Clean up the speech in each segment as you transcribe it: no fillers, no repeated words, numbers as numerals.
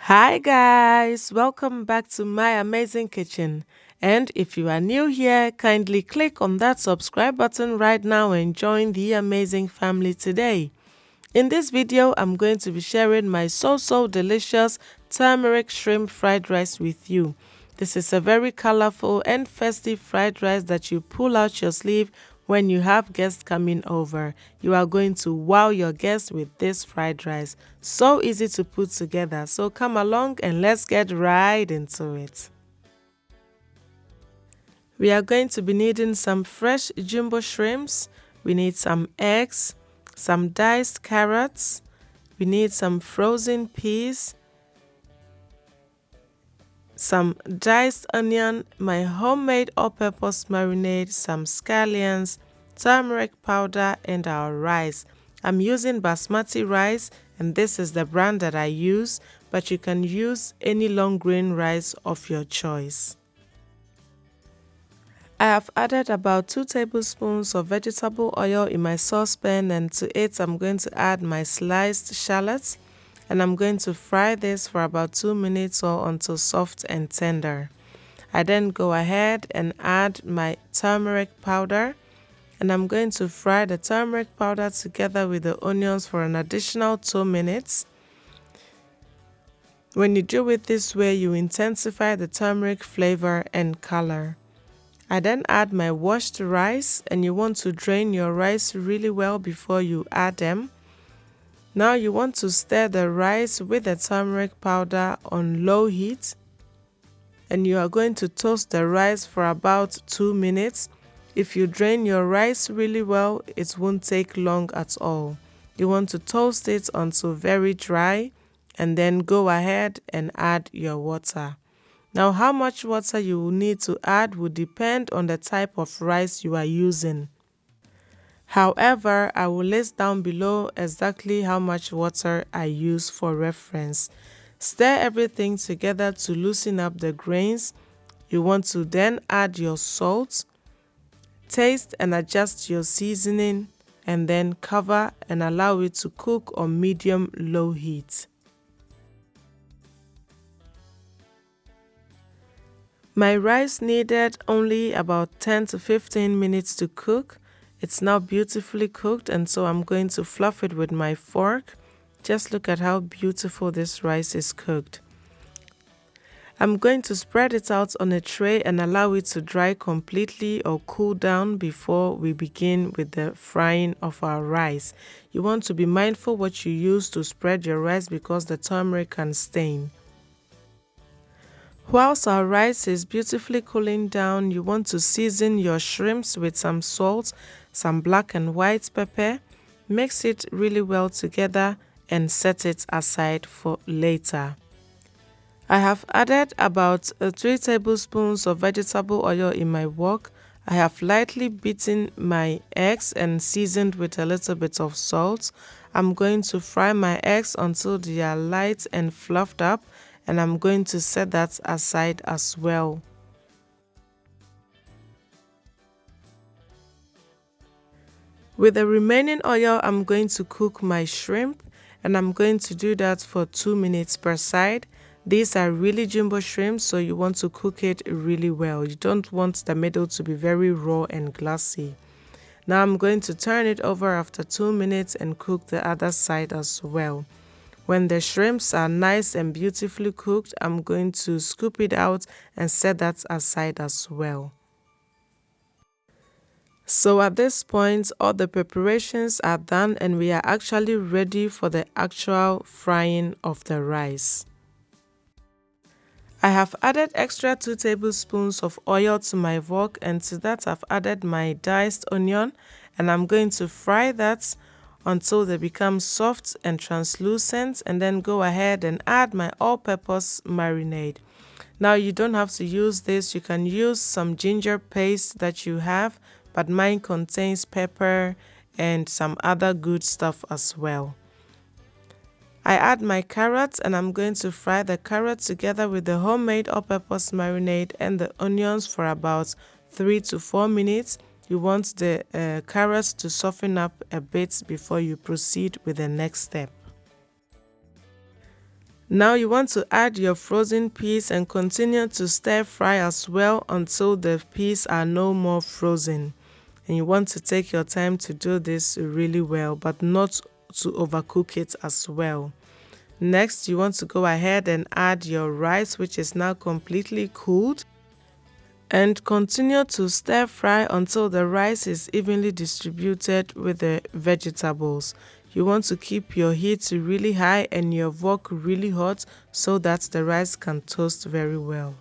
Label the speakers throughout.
Speaker 1: Hi guys, welcome back to my amazing kitchen. And if you are new here, kindly click on that subscribe button right now and join the amazing family today. In this video, I'm going to be sharing my so delicious turmeric shrimp fried rice with you. This is a very colorful and festive fried rice that you pull out your sleeve when you have guests coming over. You are going to wow your guests with this fried rice. So easy to put together. So come along and let's get right into it. We are going to be needing some fresh jumbo shrimps. We need some eggs, some diced carrots. We need some frozen peas, some diced onion, my homemade all-purpose marinade, some scallions, turmeric powder, and our rice. I'm using basmati rice, and this is the brand that I use, but you can use any long grain rice of your choice. I have added about 2 tablespoons of vegetable oil in my saucepan, and to it I'm going to add my sliced shallots, and I'm going to fry this for about 2 minutes or until soft and tender. I then go ahead and add my turmeric powder, and I'm going to fry the turmeric powder together with the onions for an additional 2 minutes. When you do it this way, you intensify the turmeric flavor and color. I then add my washed rice, and you want to drain your rice really well before you add them. Now you want to stir the rice with the turmeric powder on low heat, and you are going to toast the rice for about 2 minutes. If you drain your rice really well, it won't take long at all. You want to toast it until very dry, and then go ahead and add your water. Now, how much water you will need to add will depend on the type of rice you are using. However, I will list down below exactly how much water I use for reference. Stir everything together to loosen up the grains. You want to then add your salt, taste and adjust your seasoning, and then cover and allow it to cook on medium-low heat. My rice needed only about 10 to 15 minutes to cook. It's now beautifully cooked, and so I'm going to fluff it with my fork. Just look at how beautiful this rice is cooked. I'm going to spread it out on a tray and allow it to dry completely or cool down before we begin with the frying of our rice. You want to be mindful what you use to spread your rice because the turmeric can stain. Whilst our rice is beautifully cooling down, you want to season your shrimps with some salt, some black and white pepper. Mix it really well together and set it aside for later. I have added about 3 tablespoons of vegetable oil in my wok. I have lightly beaten my eggs and seasoned with a little bit of salt. I'm going to fry my eggs until they are light and fluffed up, and I'm going to set that aside as well. With the remaining oil, I'm going to cook my shrimp, and I'm going to do that for 2 minutes per side. These are really jumbo shrimp, so you want to cook it really well. You don't want the middle to be very raw and glassy. Now I'm going to turn it over after 2 minutes and cook the other side as well. When the shrimps are nice and beautifully cooked, I'm going to scoop it out and set that aside as well. So at this point, all the preparations are done and we are actually ready for the actual frying of the rice. I have added extra 2 tablespoons of oil to my wok, and to that I've added my diced onion, and I'm going to fry that until they become soft and translucent, and then go ahead and add my all-purpose marinade. Now you don't have to use this, you can use some ginger paste that you have, but mine contains pepper and some other good stuff as well. I add my carrots, and I'm going to fry the carrots together with the homemade all-purpose marinade and the onions for about 3 to 4 minutes. You want the carrots to soften up a bit before you proceed with the next step. Now you want to add your frozen peas and continue to stir fry as well until the peas are no more frozen. And you want to take your time to do this really well, but not to overcook it as well. Next, you want to go ahead and add your rice, which is now completely cooled, and continue to stir fry until the rice is evenly distributed with the vegetables. You want to keep your heat really high and your wok really hot so that the rice can toast very well.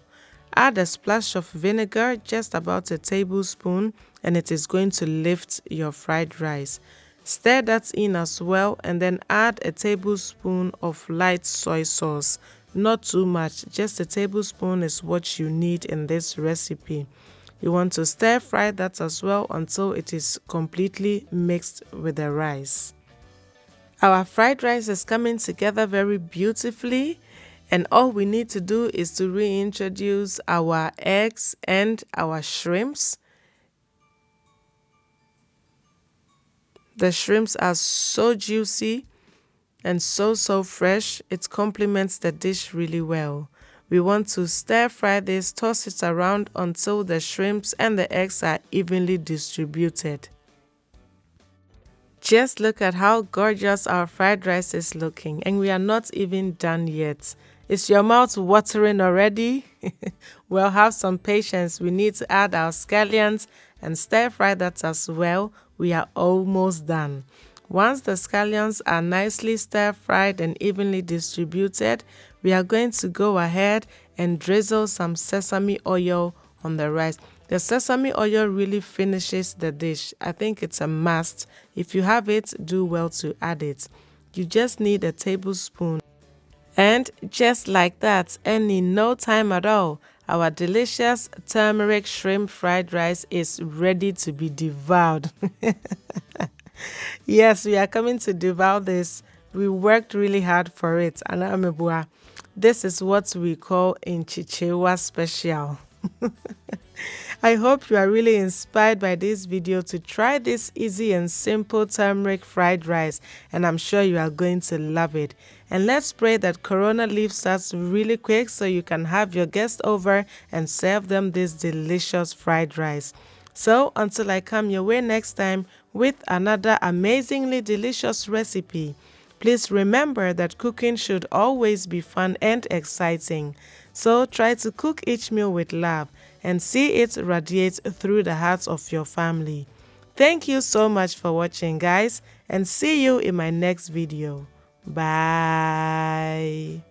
Speaker 1: Add a splash of vinegar, just about a tablespoon, and it is going to lift your fried rice. Stir that in as well, and then add a tablespoon of light soy sauce. Not too much, just a tablespoon is what you need in this recipe. You want to stir fry that as well until it is completely mixed with the rice. Our fried rice is coming together very beautifully, and all we need to do is to reintroduce our eggs and our shrimps. The shrimps are so juicy and so fresh. It complements the dish really well. We want to stir fry this, toss it around until the shrimps and the eggs are evenly distributed. Just look at how gorgeous our fried rice is looking, and we are not even done yet. Is your mouth watering already? Well, have some patience. We need to add our scallions and stir fry that as well. We are almost done. Once the scallions are nicely stir fried and evenly distributed, we are going to go ahead and drizzle some sesame oil on the rice. The sesame oil really finishes the dish. I think it's a must. If you have it, do well to add it. You just need a tablespoon. And just like that, and in no time at all, our delicious turmeric shrimp fried rice is ready to be devoured. Yes, we are coming to devour this. We worked really hard for it. Anamebua. This is what we call in Chichewa special. I hope you are really inspired by this video to try this easy and simple turmeric fried rice, and I'm sure you are going to love it. And let's pray that Corona leaves us really quick so you can have your guests over and serve them this delicious fried rice. So until I come your way next time with another amazingly delicious recipe, please remember that cooking should always be fun and exciting. So try to cook each meal with love and see it radiate through the hearts of your family. Thank you so much for watching, guys, and see you in my next video. Bye.